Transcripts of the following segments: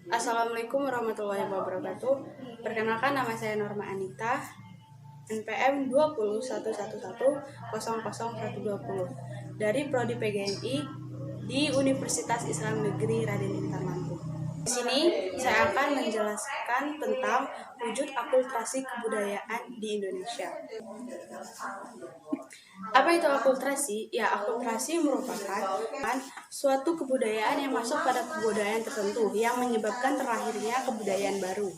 Assalamualaikum warahmatullahi wabarakatuh. Perkenalkan, nama saya Norma Anita, NPM 201111000120 dari Prodi PGNI di Universitas Islam Negeri Raden Intan Lampung. Di sini saya akan menjelaskan tentang wujud akulturasi kebudayaan di Indonesia. Apa itu akulturasi? Ya, akulturasi merupakan suatu kebudayaan yang masuk pada kebudayaan tertentu yang menyebabkan terlahirnya kebudayaan baru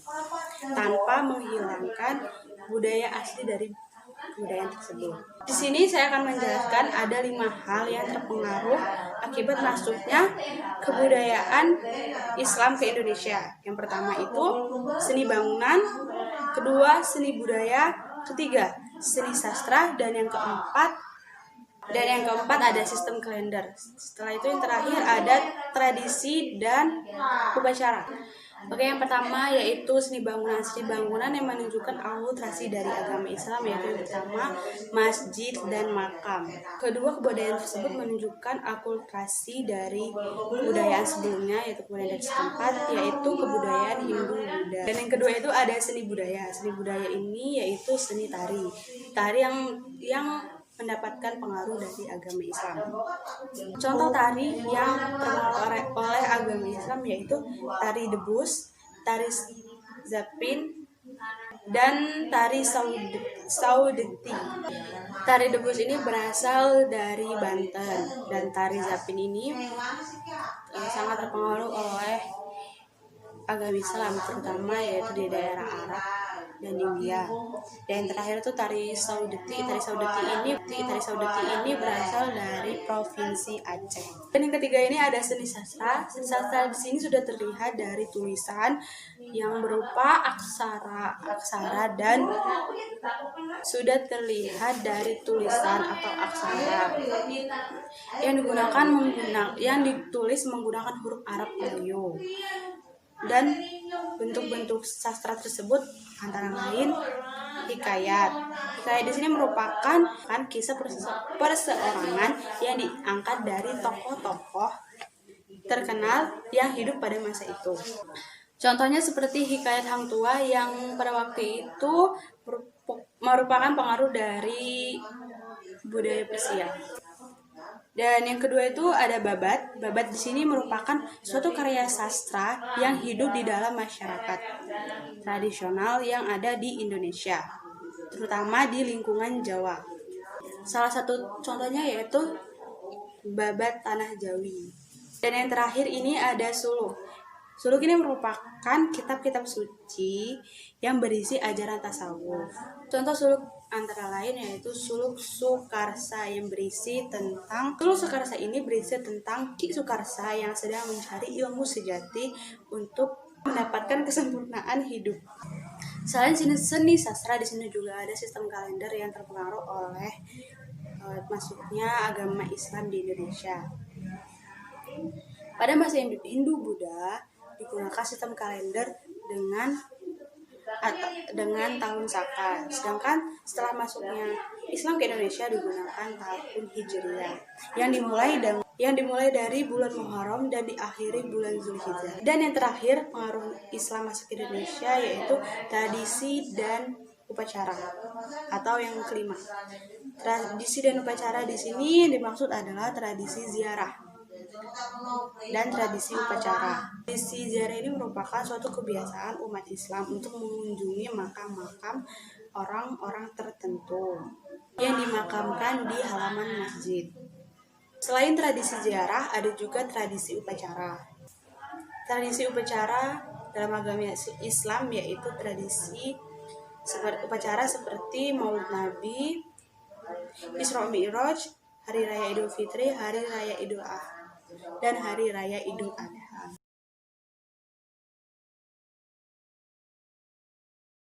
tanpa menghilangkan budaya asli dari kebudayaan tersebut. Di sini saya akan menjelaskan ada 5 hal yang terpengaruh akibat masuknya kebudayaan Islam ke Indonesia. Yang pertama itu seni bangunan, kedua seni budaya, ketiga seni sastra, dan yang keempat ada sistem kalender. Setelah itu yang terakhir ada tradisi dan upacara. Oke, yang pertama yaitu seni bangunan. Seni bangunan yang menunjukkan akulturasi dari agama Islam, yaitu yang pertama masjid dan makam. Kedua, kebudayaan tersebut menunjukkan akulturasi dari kebudayaan sebelumnya, yaitu kebudayaan setempat, yaitu kebudayaan Hindu-Buddha. Dan yang kedua itu ada seni budaya. Seni budaya ini yaitu seni tari. Tari yang mendapatkan pengaruh dari agama Islam. Contoh tari yang terpengaruh oleh agama Islam yaitu tari debus, tari zapin, dan tari saudeti. Tari debus ini berasal dari Banten, dan tari zapin ini sangat terpengaruh oleh agama Islam, terutama yaitu di daerah Arab dan India. Dan yang terakhir itu tari saudeti. Tari saudeti ini berasal dari provinsi Aceh. Dan yang ketiga ini ada seni sastra. Seni sastra di sini sudah terlihat dari tulisan yang berupa aksara dan sudah terlihat dari tulisan atau aksara yang ditulis menggunakan huruf Arab Paleo. Dan bentuk-bentuk sastra tersebut antara lain hikayat. Hikayat di sini merupakan kisah perseorangan yang diangkat dari tokoh-tokoh terkenal yang hidup pada masa itu. Contohnya seperti hikayat Hang Tua yang pada waktu itu merupakan pengaruh dari budaya Persia. Dan yang kedua itu ada babat. Babat di sini merupakan suatu karya sastra yang hidup di dalam masyarakat tradisional yang ada di Indonesia, terutama di lingkungan Jawa. Salah satu contohnya yaitu babat Tanah Jawi. Dan yang terakhir ini ada suluk. Suluk ini merupakan kitab-kitab suci yang berisi ajaran tasawuf. Contoh suluk antara lain yaitu suluk Sukarsa yang berisi tentang Ki Sukarsa yang sedang mencari ilmu sejati untuk mendapatkan kesempurnaan hidup. Selain seni sastra, di sini juga ada sistem kalender yang terpengaruh oleh masuknya agama Islam di Indonesia. Pada masa Hindu-Buddha digunakan sistem kalender dengan tahun Saka, sedangkan setelah masuknya Islam ke Indonesia digunakan tahun Hijriah yang dimulai dari bulan Muharram dan diakhiri bulan Zulhijjah. Dan yang terakhir, pengaruh Islam masuk ke Indonesia yaitu tradisi dan upacara, atau yang kelima. Tradisi dan upacara di sini dimaksud adalah tradisi ziarah dan tradisi upacara. Tradisi ziarah ini merupakan suatu kebiasaan umat Islam untuk mengunjungi makam-makam orang-orang tertentu yang dimakamkan di halaman masjid. Selain tradisi ziarah, ada juga tradisi upacara. Tradisi upacara dalam agama Islam yaitu tradisi upacara seperti Maulid Nabi, Isra Mi'raj, Hari Raya Idul Fitri, Hari Raya Idul Adha, dan Hari Raya Idul Adha.